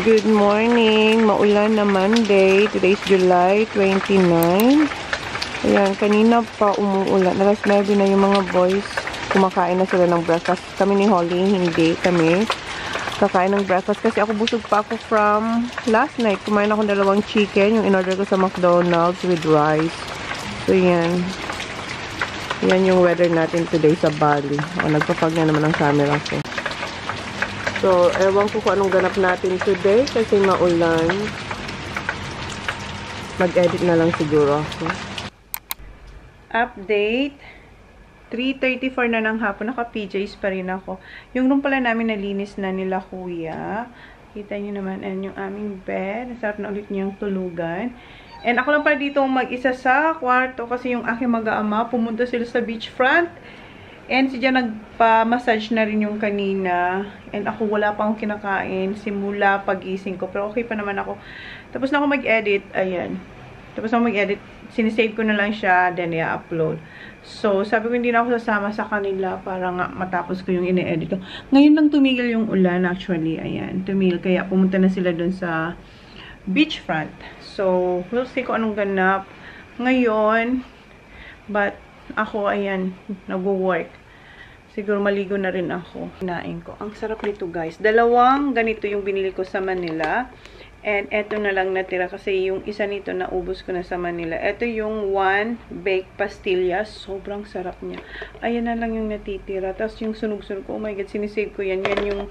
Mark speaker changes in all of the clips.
Speaker 1: Good morning! Maulan na Monday. Today is July 29. Ayan, kanina pa umuulan. Alas 9 na yung mga boys. Kumakain na sila ng breakfast. Kami ni Holly, hindi kami kakain ng breakfast kasi ako busog pa ako from last night. Kumain ako 2 chicken, yung in-order ko sa McDonald's with rice. So, yan. Yan yung weather natin today sa Bali. O, nagpapag na naman ang camera ko. So, ewan ko kung anong ganap natin today kasi maulan. Mag-edit na lang siguro ako. Update. 3:34 na ng hapon. Naka-PJs pa rin ako. Yung room pala namin nalinis na nila kuya. Kita nyo naman. And yung aming bed. Sarap na ulit niyang tulugan. And ako lang pala dito mag-isa sa kwarto kasi yung aking mag-aama pumunta sila sa beachfront. And si Jan nagpa-massage na rin yung kanina. And ako wala pa akong kinakain simula pagising ko. Pero okay pa naman ako. Tapos na ako mag-edit. Ayan. Tapos na ako mag-edit. Sinisave ko na lang siya. Then i-upload. So, sabi ko hindi na ako sasama sa kanila para nga matapos ko yung ine-edit ko. Ngayon lang tumigil yung ulan actually. Ayan. Tumigil. Kaya pumunta na sila dun sa beachfront. So, we'll see kung anong ganap ngayon. But, ako, ayan, nag-work. Siguro maligo na rin ako. Hinain ko. Ang sarap nito, guys. 2 ganito yung binili ko sa Manila. And eto na lang natira kasi yung isa nito naubos ko na sa Manila. Eto yung 1 baked pastillas. Sobrang sarap niya. Ayan na lang yung natitira. Tapos yung sunog-sunog ko. Oh my God, sinisave ko yan. Yan yung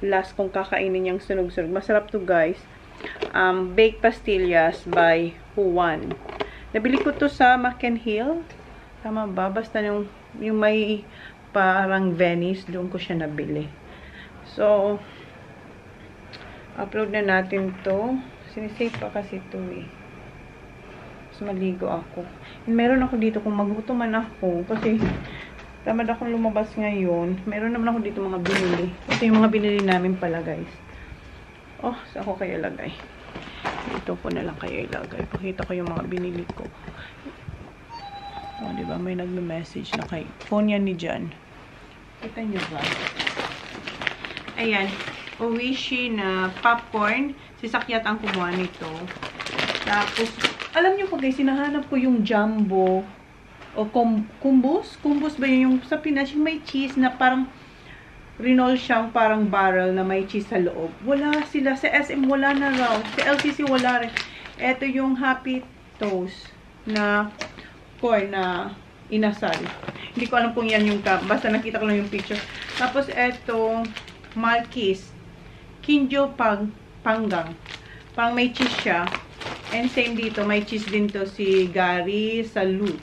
Speaker 1: last kong kakainin yung sunog-sunog. Masarap to, guys. Baked pastillas by Juan. Nabili ko to sa McKenhill. Tama ba? Basta yung may parang Venice, doon ko siya nabili. So, upload na natin to. Sinisave pa kasi to eh. So, maligo ako. And meron ako dito kung magutuman ako. Kasi, tamad akong lumabas ngayon. Meron naman ako dito mga binili. Ito yung mga binili namin pala, guys. Oh, saan ko kayo ilagay? Dito ko na lang kayo ilagay. Pakita ko yung mga binili ko. O, diba? May nagme-message na kay phone yan ni Jan. Kita nyo ba? Ayan. Oishi na popcorn. Si Sakyat ang kumuha nito. Tapos, alam nyo po guys, sinahanap ko yung jumbo. O kumbus? Kumbus ba yun? Yung sa Pinas, yung may cheese na parang Rinol siyang parang barrel na may cheese sa loob. Wala sila. Sa SM wala na raw. Sa LCC wala rin. Ito yung Happy Toast na corn na inasal. Hindi ko alam kung yan yung basta nakita ko lang yung picture. Tapos ito Malkis Kinjo Panggang. Parang may cheese siya. And same dito. May cheese din to si Gary Salud.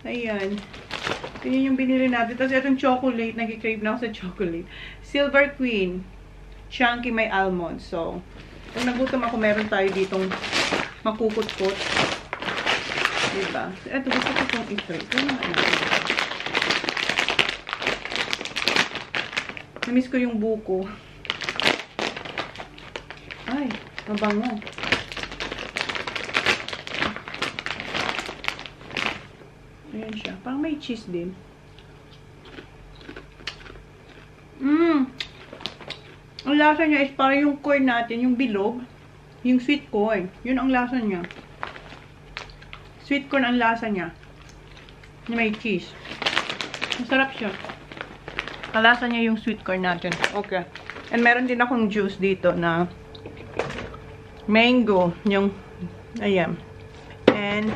Speaker 1: Ayan. Ito yung binili natin. Tapos itong chocolate. Nag-crave na ako sa chocolate. Silver Queen. Chunky may almond. So, kung nagutom ako, meron tayo ditong makukut-kut. Diba? So, ito. Gusto ko itong i-try. Ito na. Namiss ko yung buko. Ay, mabango. Ayan siya. Parang may cheese din. Ang lasa niya is parang yung corn natin, yung bilog. Yung sweet corn. Yun ang lasa niya. Sweet corn ang lasa niya. May cheese. Masarap siya. Ang lasa niya yung sweet corn natin. Okay. And meron din akong juice dito na mango. Yung, ayan. And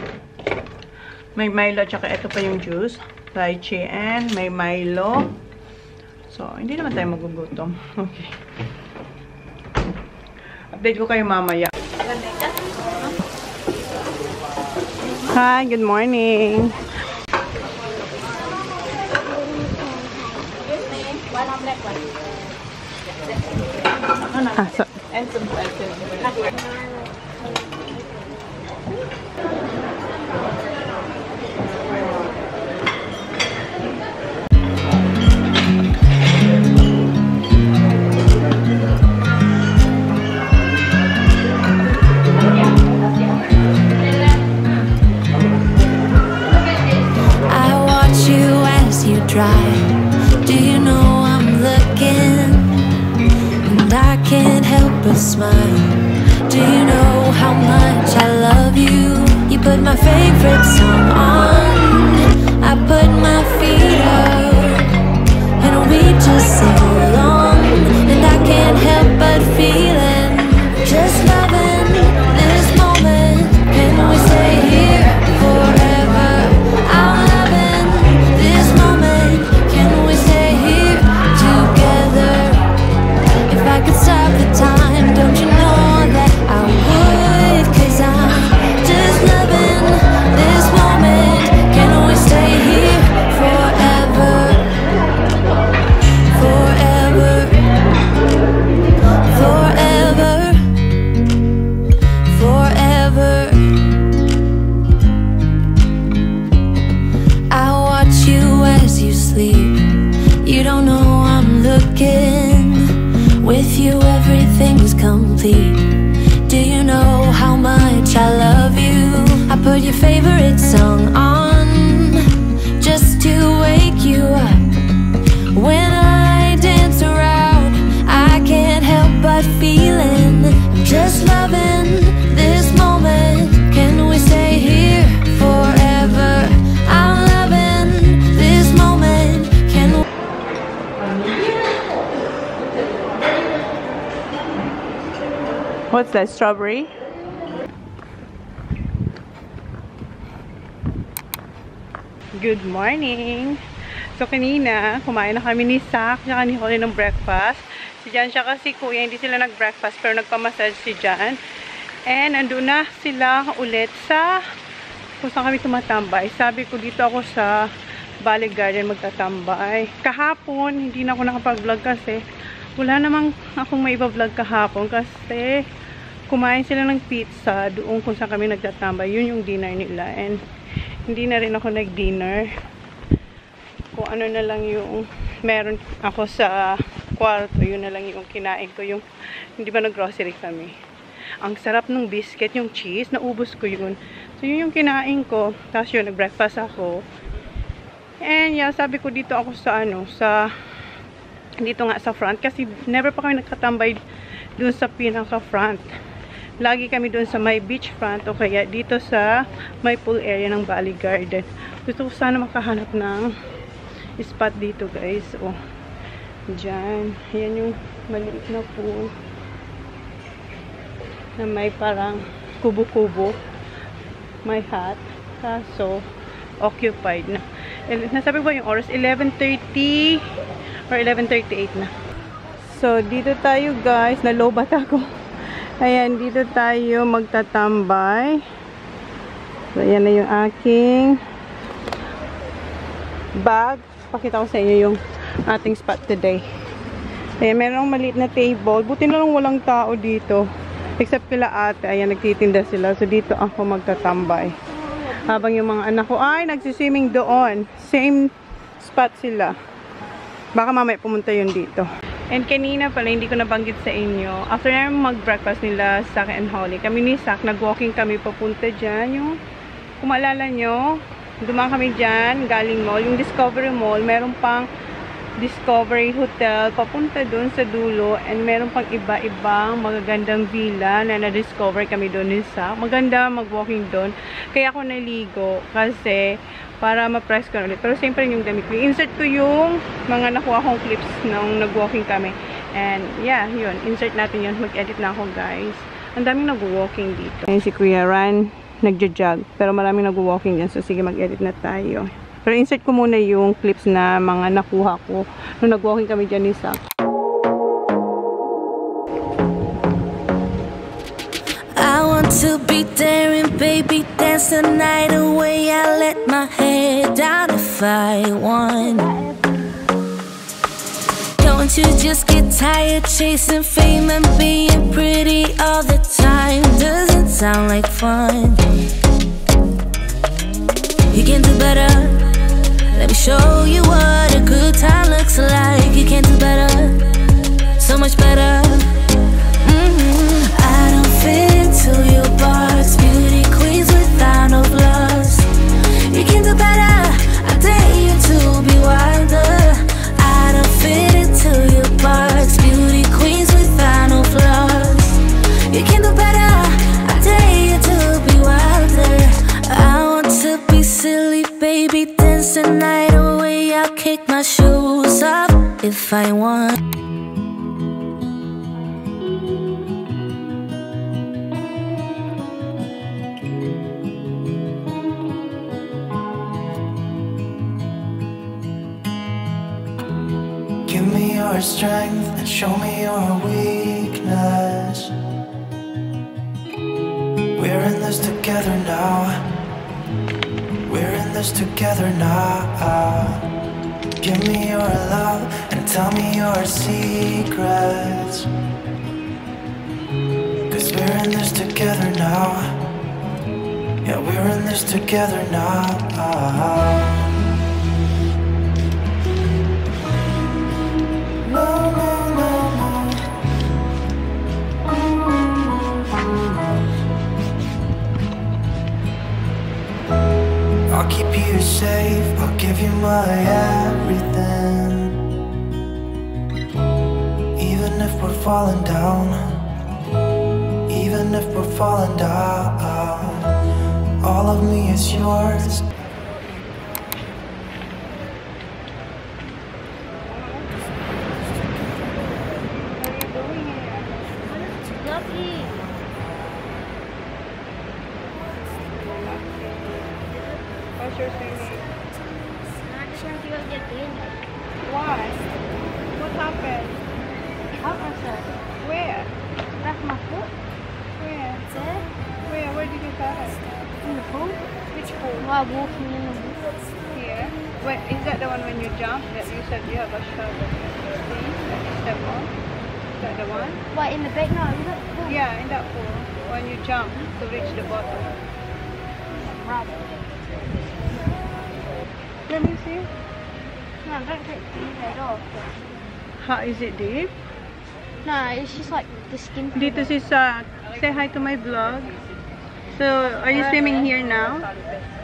Speaker 1: may Milo, tsaka ito pa yung juice. Lychee and may Milo. So, hindi naman tayo magugutom. Okay. Update ko kayo mamaya. Hi, good morning. So, and some
Speaker 2: drive. Do you know I'm looking? And I can't help but a smile. Do you know how much I love you? You put my favorite song on, I put my feet up, and we just sing along. And I can't help but feeling, just loving this moment. Can we stay here forever? I'm loving this moment. Can we stay here together? If I could stop the time, don't you know that I would? 'Cause I'm just loving this moment. Can we stay here forever? Forever. Forever. Forever. I watch you as you sleep. You don't know I'm looking. With you everything's complete. Do you know how much I love you? I put your favorite song on, just to wake you up. When I dance around, I can't help but feeling, just loving this moment. Can we stay here forever? I'm loving this moment. Can we?
Speaker 1: What's that, strawberry? Good morning! So kanina, kumain na kami ni Sak tsaka ni Holly ng breakfast. Si Jan siya kasi kuya, hindi sila nag-breakfast pero nagpamassage si Jan. And andun na sila ulit sa kung saan kami tumatambay. Sabi ko dito ako sa Valley Garden magtatambay. Kahapon, hindi na ako nakapag-vlog kasi wala namang akong may iba-vlog kahapon kasi kumain sila ng pizza doon kung saan kami nagtatambay. Yun yung dinner nila. And hindi na rin ako nag-dinner. Kung ano na lang yung meron ako sa kwarto, yun na lang yung kinain ko. Yung hindi ba nag-grocery kami. Ang sarap ng biscuit, yung cheese, naubos ko yun. So yun yung kinain ko. Tapos yun, nag-breakfast ako. And yeah, sabi ko dito ako sa dito nga sa front. Kasi never pa kami nagkatambay dun sa pinaka-front. Lagi kami dun sa may beach front o kaya dito sa may pool area ng Valley Garden. Gusto ko sana makahanap ng spot dito guys. Oh, dyan. Ayan yung maliit na pool na may parang kubo-kubo. May hot. Kaso, occupied na. Nasabi ko ba yung oras? 11:30 or 11:38 na. So, dito tayo guys. Nalobat ako. Ayan, dito tayo magtatambay. So, ayan na yung aking bag. Pakita ko sa inyo yung ating spot today. Ayan, meron maliit na table. Buti na lang walang tao dito. Except kila ate. Ayan, nagtitinda sila. So, dito ako magtatambay. Habang yung mga anak ko ay nagsiswimming doon. Same spot sila. Baka mamaya pumunta yun dito. And kanina pala, hindi ko nabanggit sa inyo. After namin mag-breakfast nila, Sak and Holly, kami ni Sak, nag-walking kami papunta dyan. Yung, kung maalala nyo, dumaan kami dyan, galing mall. Yung Discovery Mall, meron pang Discovery Hotel, papunta dun sa dulo. And meron pang iba-ibang magagandang villa na na-discover kami dun ni Sak. Maganda mag-walking dun. Kaya ako naligo kasi para ma-press ko ulit. Pero siyempre yung damit ko. Insert ko yung mga nakuha kong clips nung nag-walking kami. And yeah, yun. Insert natin yun. Mag-edit na ako guys. Ang daming nag-walking dito. Ayan si Kuya Ran, nagja-jog. Pero maraming nag-walking dyan. So sige, mag-edit na tayo. Pero insert ko muna yung clips na mga nakuha ko nung nag-walking kami dyan ni Sak.
Speaker 2: I want to be there and baby dance the night away. I let my head down if I want. Don't you just get tired chasing fame and being pretty all the time? Doesn't sound like fun. You can do better. Let me show you what a good time looks like. You can do better, so much better. I don't fit into your box. Beauty queens without no flaws. You can do better. I dare you to be wilder. I don't fit into your box. Beauty queens without no flaws.
Speaker 3: strength and show me your weakness. We're in this together now. We're in this together now. Give me your love and tell me your secrets. 'Cause we're in this together now. Yeah, we're in this together now. No, no, no, no. I'll keep you safe, I'll give you my everything. Even if we're falling down, even if we're falling down, all of me is yours.
Speaker 1: How's your swimming?
Speaker 4: I just want to go get in.
Speaker 1: Why? What happened?
Speaker 4: Apa sir?
Speaker 1: Where?
Speaker 4: Rahmatku?
Speaker 1: Where?
Speaker 4: Sir?
Speaker 1: Where did you fall?
Speaker 4: In the pool?
Speaker 1: Which pool?
Speaker 4: While walking in the pool.
Speaker 1: Here. Wait, is that the one when you jump that you said you have a shovel? See? That you step on? Is that the one?
Speaker 4: What, in the back? No, in the pool.
Speaker 1: Yeah, in that pool. When you jump to reach the bottom.
Speaker 4: Right.
Speaker 1: Let me see.
Speaker 4: No, don't take the head off.
Speaker 1: How is it deep?
Speaker 4: No, it's just like the skin.
Speaker 1: Dito si Sa. Say hi to my vlog. So, are you swimming here now?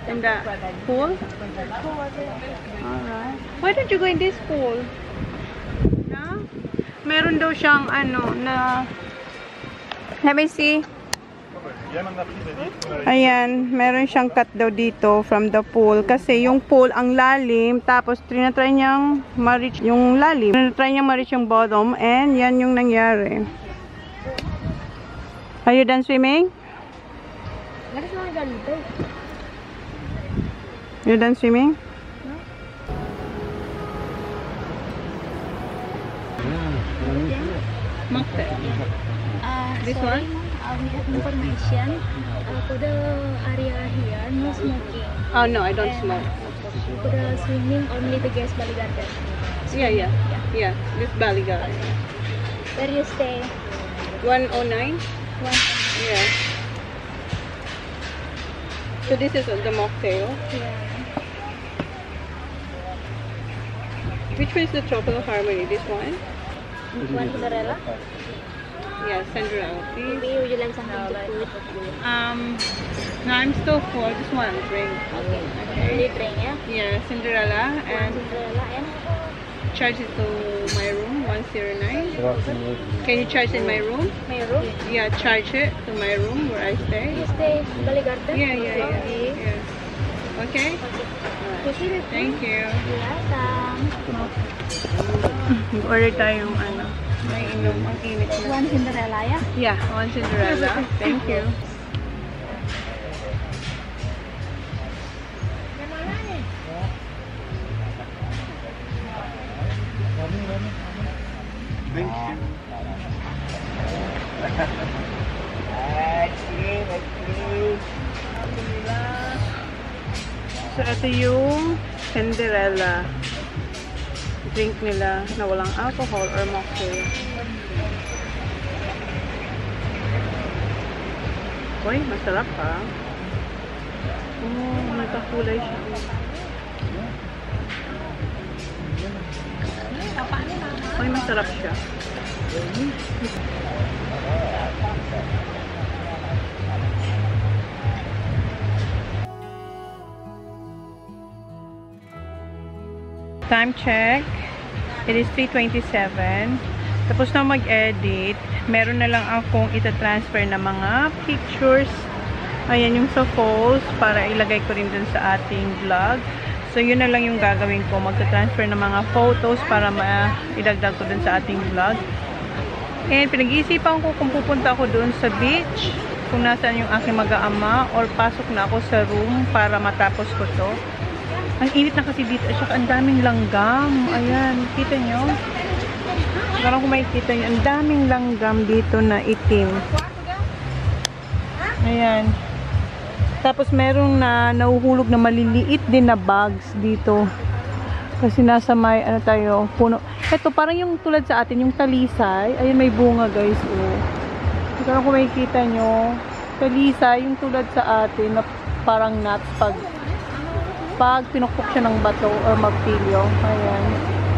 Speaker 1: In the pool? Alright. Why don't you go in this pool? No? Meron daw siyang ano na... Let me see. Ayan, meron siyang cut daw dito from the pool. Kasi yung pool ang lalim. Tapos, trinatry niyang ma-reach yung lalim. Trinatry niyang ma-reach yung bottom. And yan yung nangyari. Are you done swimming?
Speaker 4: I just want to go in the boat.
Speaker 1: You done swimming? Mocktail. This
Speaker 4: Sorry,
Speaker 1: one?
Speaker 4: we have information for the area here, no smoking.
Speaker 1: Oh no, I don't
Speaker 4: And
Speaker 1: smoke.
Speaker 4: For the swimming, only the guest Bali Garden.
Speaker 1: Yeah. This Bali Garden.
Speaker 4: Where you stay?
Speaker 1: 109?
Speaker 4: One.
Speaker 1: Yeah. So this is the mocktail.
Speaker 4: Yeah.
Speaker 1: Which one is the Tropical Harmony? This one?
Speaker 4: One Cinderella.
Speaker 1: Yeah, Cinderella. Please.
Speaker 4: Maybe would you like something to put?
Speaker 1: No, I'm still full. Just one drink.
Speaker 4: Okay. Only drink, yeah?
Speaker 1: Yeah, Cinderella
Speaker 4: One
Speaker 1: and
Speaker 4: Cinderella and
Speaker 1: charge it to my room, 109. Can you charge in my room?
Speaker 4: my room.
Speaker 1: Yeah, charge it to my room where I stay.
Speaker 4: You stay Bali Garden?
Speaker 1: Yeah.
Speaker 4: Okay.
Speaker 1: Yeah. Okay?
Speaker 4: Okay.
Speaker 1: Thank you.
Speaker 4: You're welcome.
Speaker 1: Order tayong ano, may inom. Ang init na.
Speaker 4: One Cinderella, yeah?
Speaker 1: Yeah, one Cinderella. Thank you. So, ito yung Cinderella drink nila na walang alcohol or mocktail. Uy, masarap ha. Oh, may kakulay siya. Uy, masarap siya. Time check. It is 3:27. Tapos na mag-edit. Meron na lang akong ita-transfer na mga pictures. Ayan yung sa falls para ilagay ko rin dun sa ating vlog. So, yun na lang yung gagawin ko. Magta-transfer ng mga photos para maidagdag ko dun sa ating vlog. And pinag-iisipan ko kung pupunta ako dun sa beach. Kung nasaan yung aking mag-aama or pasok na ako sa room para matapos ko to. Ang init na kasi dito. At saka ang daming langgam. Ayan. Kita nyo? Parang kung makikita nyo, ang daming langgam dito na itim. Ayan. Tapos merong nahuhulog na maliliit din na bags dito. Kasi nasa may, ano tayo, puno. Ito, parang yung tulad sa atin, yung talisay. Ayun, may bunga guys. Oh. Parang kung makikita nyo, talisay, yung tulad sa atin, na parang nuts pag pinukpok siya ng bato or magpilyo. Ayan.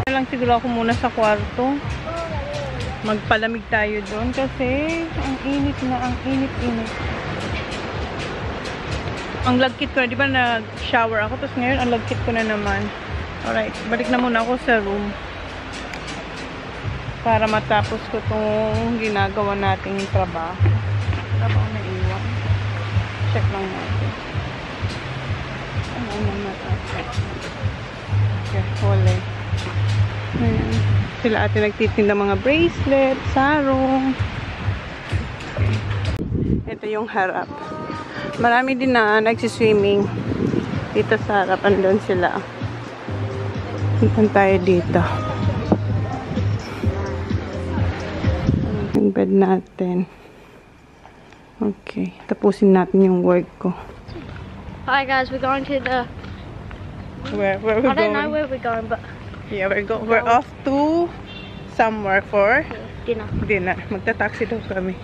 Speaker 1: Lang siguro ako muna sa kwarto. Magpalamig tayo doon kasi ang init na, ang init-init. Ang lagkit ko na, di ba nag-shower ako, tapos ngayon ang lagkit ko na naman. Alright, balik na muna ako sa room para matapos ko itong ginagawa nating trabaho. Trabaho na iwan. Check lang natin. Ano natin? Okay, wala. Ayan. Sila ate nagtitinda mga bracelet, sarong. Okay. Ito yung harap. Marami din na nagsiswimming dito sa harap. Andun sila. Puntan tayo dito. Yung bed natin. Okay. Tapusin natin yung work ko.
Speaker 4: Hi guys, we're going to the...
Speaker 1: Where we going?
Speaker 4: I don't know where we're going, but...
Speaker 1: Yeah, we're off to somewhere for
Speaker 4: dinner.
Speaker 1: Dinner. Magta-taxi daw kami.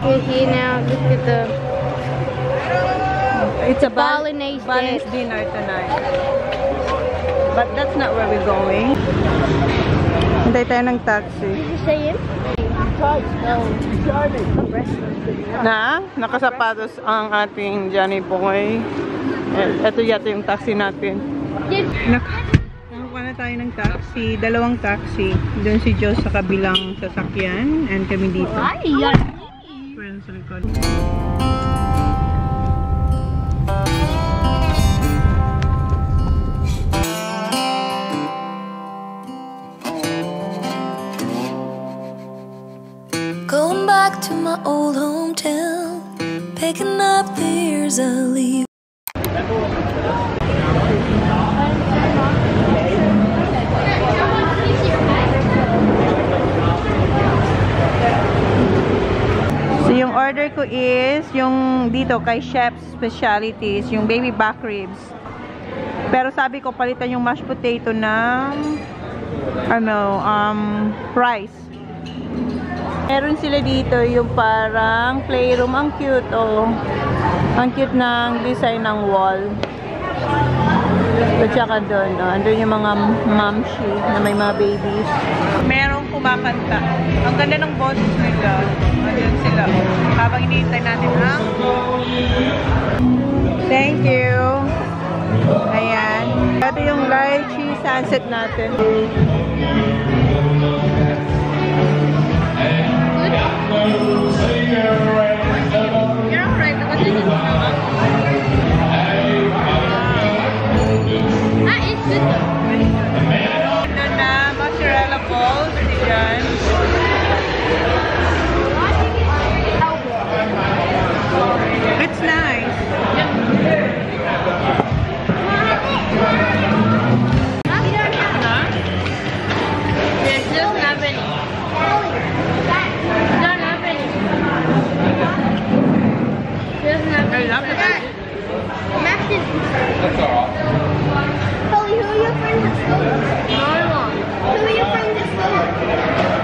Speaker 4: We're here now. Look at the...
Speaker 1: It's a
Speaker 4: Balinese
Speaker 1: dinner tonight. But that's not where we're going. Hintay tayo ng taxi.
Speaker 4: Did you say him?
Speaker 1: Na, nakasapatos ang ating Johnny Boy. Ito yata yung taxi natin. Nakakuha na tayo ng taxi. Dalawang taxi. Doon si Joe sa kabilang sasakyan. And kami dito. Friends sa likod.
Speaker 2: Going back to my old hometown, picking up the years I leave.
Speaker 1: So yung order ko is yung dito kay Chef's Specialties, yung baby back ribs. Pero sabi ko palitan yung mashed potato ng rice. Meron sila dito yung parang playroom. Ang cute, oh. Ang cute ng design ng wall. At saka doon, oh. Andun yung mga mamshi na may mga babies. Merong kumakanta. Ang ganda ng boses nila. Andun sila. Habang hinihintay natin ang... Thank you. Ayan. Ito yung lychee sunset natin.
Speaker 4: You're alright because you need to know. Ah, it's good though.
Speaker 1: Ano na, mozzarella balls. Diyan. It's nice.
Speaker 4: There's just not any. Don't have any. There's not
Speaker 1: I love it.
Speaker 4: Max is... That's alright. Chloe, who are your friends at school? No one. Who are your friends at school?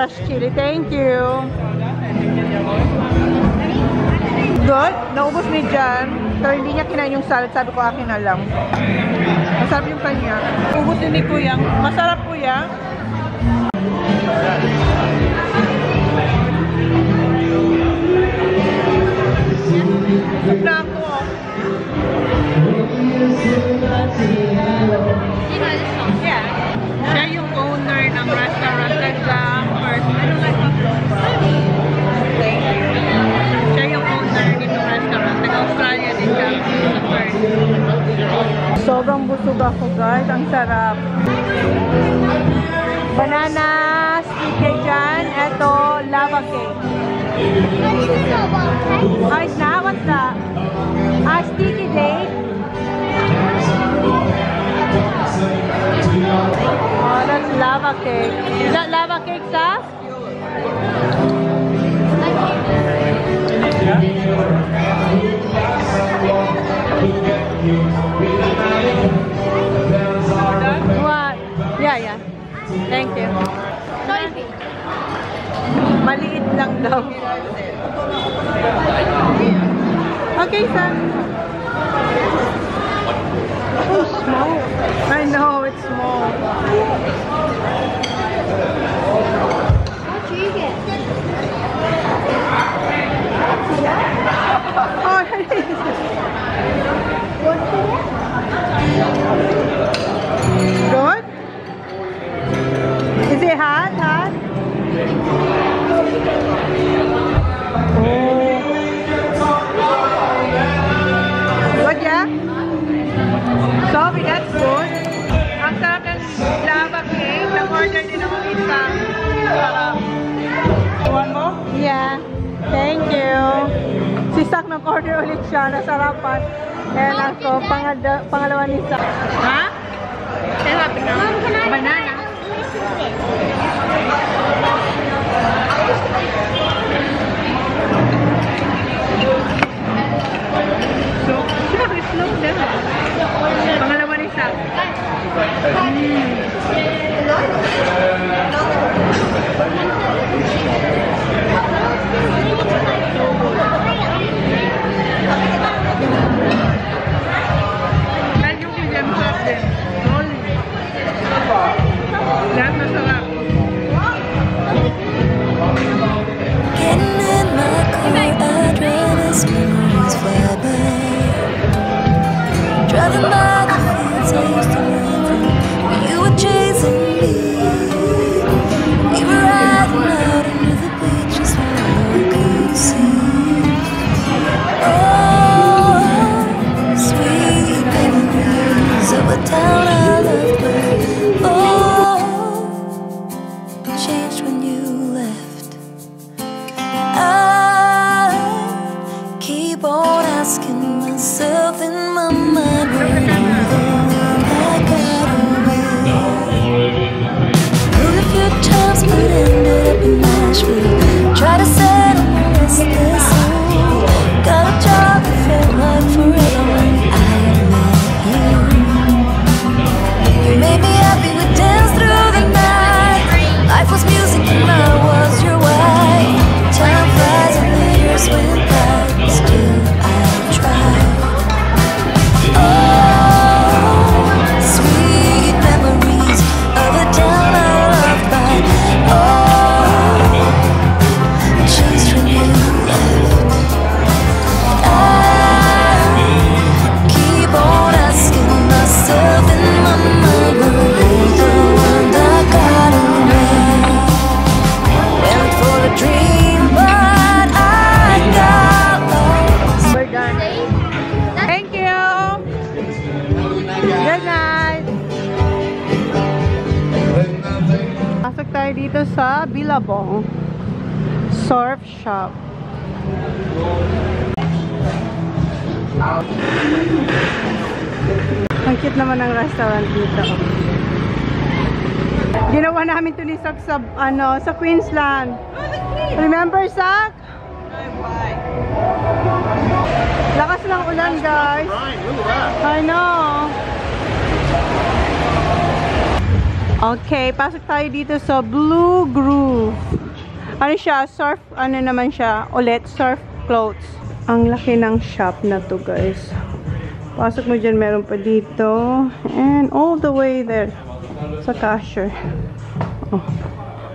Speaker 1: fresh chili. Thank you. Good. Naubos ni Jan. Pero hindi niya kinain yung salad. Sabi ko akin na lang. Masarap yung kanya. Ubos din ni Kuya. Masarap, Kuya. Gusto na ako. Yeah. Siya yung owner ng restaurant. First. Thank you. Siya yung owner nito restaurant. Nag-Australia din siya. First. Sobrang busog ako, guys. Ang sarap. Banana stick cake dyan. Ito, lava cake. Ice na? What's that? Sticky date. Oh, that's lava cake. Is that lava cake sauce? What? Yeah. Thank you. Maliit lang daw. Okay, son. Oh, small. I know, it's small.
Speaker 4: How'd you get?
Speaker 1: Oh, that is.
Speaker 4: What's it?
Speaker 1: Good? Is it hot? Hot? Oh. Good, yeah? Sorry, that's good. Ang sarap ng lava cake. Nag-order din ako isa. Sarap. One more? Yeah. Thank you. Si Sak nag-order ulit siya. Nasarapan. Ayan ako. Pangalawa ni Sak. Ha? Banana. So, slow down. Pangalawa ni Sak. Dahil yung medium sauce din. Lahat masarap.
Speaker 2: Getting in my car, I'd rather memories fly by. Driving by the fields I used to run through when you were chasing me. We were riding out under the bleachers when no one could see. Oh, sweet memories of a town I loved, but oh, changed when you left. I keep on asking myself in my mind, were you the one that got away? Rode a few times but ended up in Nashville. Tried to settle my restless soul. Got a job that felt like forever when I met you. You made me happy, we danced through the night. Life was music and I was your wife. Time flies and the years went by. Still I tried. Oh, sweet memories of a town I loved by. Oh, changed when you left. I keep on asking myself in my mind, were you the one that got away? Went for a dream, but I got lost.
Speaker 1: We're done. Thank you. Good night. Pasok tayo dito sa Billabong Surf Shop. Ang cute naman ng restaurant dito. Ginawa namin ito ni Sak sa, sa Queensland. Remember, Sak? Lakas ng ulan, guys. I know. Okay, pasok tayo dito sa Blue Groove. Ano siya? Surf, ano naman siya? Ulit, surf clothes. Ang laki ng shop na to, guys. Pasok mo dyan, meron pa dito. And all the way there. Sa cashier. Oh,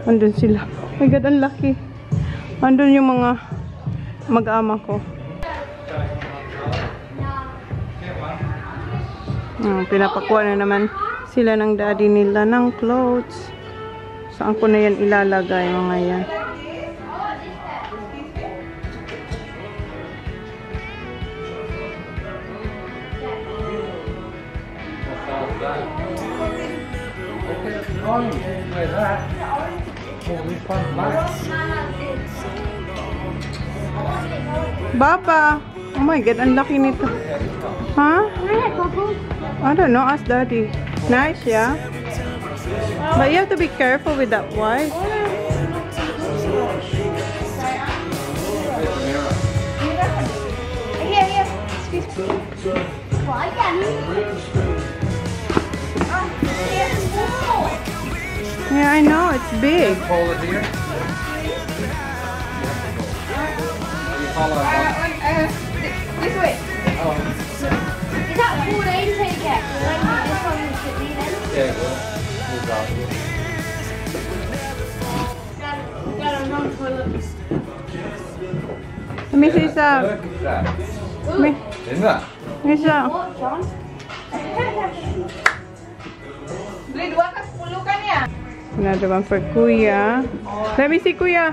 Speaker 1: andun sila. Oh my God, ang laki. Andun yung mga mag-ama ko. Pinapakuha na naman sila ng daddy nila ng clothes. Saan ko na yan ilalagay, mga yan? Baba! Oh my God, ang laki nito. Huh? I don't know, ask daddy. Nice, yeah? But you have to be careful with that white. Yeah, I know, it's big.
Speaker 4: This way. Is that 14 ticket? Like this one should be then?
Speaker 5: Yeah, we'll go.
Speaker 4: Got a wrong toilet.
Speaker 1: Let me see some. Me, me some.
Speaker 4: What, John?
Speaker 1: Another one for Kuya. Let me see, Kuya.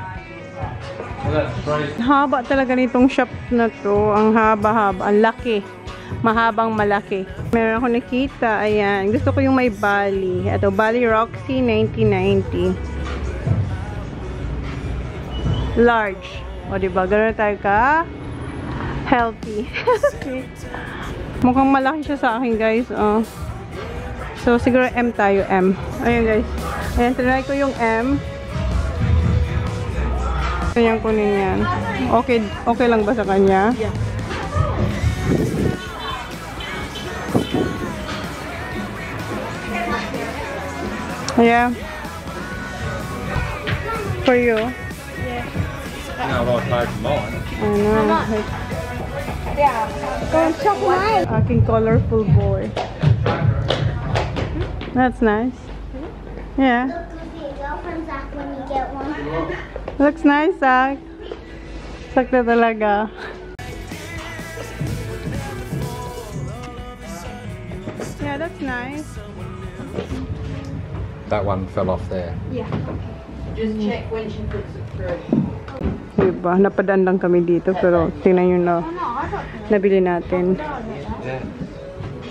Speaker 1: Haba talaga nitong shop na to. Ang haba-haba. Ang laki. Mahabang malaki. Meron ako nakita. Ayan. Gusto ko yung may Bali. Ito, Bali Roxy 1990. Large. O, diba? Gano'n tayo ka? Healthy. Mukhang malaki siya sa akin, guys. Oh. So, siguro M tayo. M. Ayan, guys. Ayan, trinay ko yung M. Kanyang kunin yan. Okay, okay lang ba sa kanya? Yeah. Yeah. For you?
Speaker 5: Yeah. No, well, it's hard to mine.
Speaker 1: I know.
Speaker 4: Yeah. Go and shop mine.
Speaker 1: Aking colorful boy. That's nice. Yeah.
Speaker 4: Girlfriend Zach when you get one.
Speaker 1: Looks nice, Zach. Sakto talaga. Yeah, that's nice.
Speaker 5: That one fell off there.
Speaker 4: Yeah.
Speaker 6: Just check when she puts it through.
Speaker 1: Diba? Napadaan lang kami dito pero tingnan nyo na nabili natin.
Speaker 5: Yeah.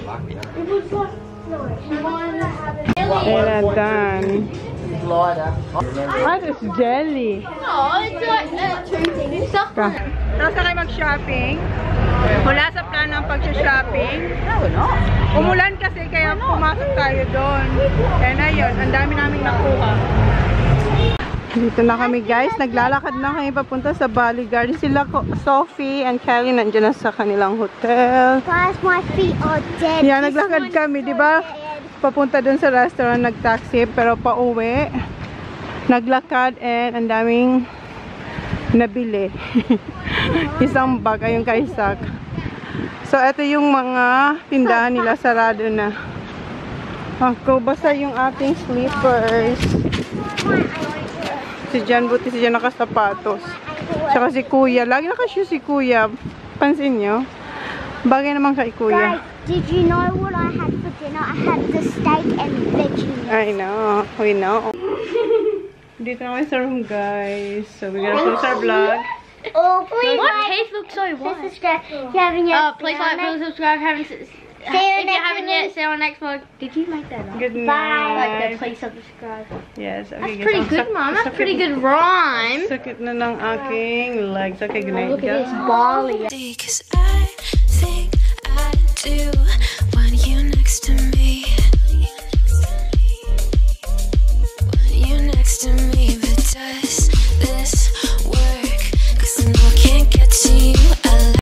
Speaker 5: Lucky, huh?
Speaker 4: It was like, no, she wanted to have it.
Speaker 1: And done.
Speaker 6: Glider.
Speaker 1: Ah, it's jelly.
Speaker 4: No, it's like two things.
Speaker 1: Tapos na kayo mag-shopping. Wala sa plano ang pag-shopping.
Speaker 6: No, we're not.
Speaker 1: Umulan kasi kaya pumasok tayo doon. Kaya na yun, ang dami namin nakuha. Dito na kami, guys. Naglalakad na kami papunta sa Bali Garden. Sila, Sophie and Kelly, nandiyan na sa kanilang hotel.
Speaker 4: Guys, my feet are dead.
Speaker 1: Yeah, naglakad kami, di ba? Papunta doon sa restaurant, nag-taxi, pero pauwi. Naglakad and ang daming nabili. Isang bag, ayun kay Isak. So, ito yung mga tindahan nila, sarado na. Ako, basta yung ating slippers. Si Jan, buti si Jan nakasapatos. Tsaka si Kuya. Lagi nakashoe si Kuya. Pansin nyo? Bagay naman kay Kuya.
Speaker 4: Guys, did you know what I had for dinner? I had the steak and veggie.
Speaker 1: I know. We know. Dito na kami sa room, guys. So, we're gonna close our vlog.
Speaker 4: Oh, please
Speaker 7: What
Speaker 4: like,
Speaker 7: teeth look so white?
Speaker 4: subscribe. If you haven't yet,
Speaker 7: Please like, please subscribe. If you haven't yet, see you on next vlog. Did you make that up?
Speaker 1: Good
Speaker 4: Bye.
Speaker 7: Like
Speaker 1: night.
Speaker 7: that, please subscribe.
Speaker 1: Yes. Okay,
Speaker 7: That's
Speaker 1: guys.
Speaker 7: pretty good, Mom. That's pretty good rhyme.
Speaker 1: Sakit na ng aking legs. Okay, good night,
Speaker 7: Look at
Speaker 1: guys.
Speaker 7: this Bali.
Speaker 2: Cause I think I do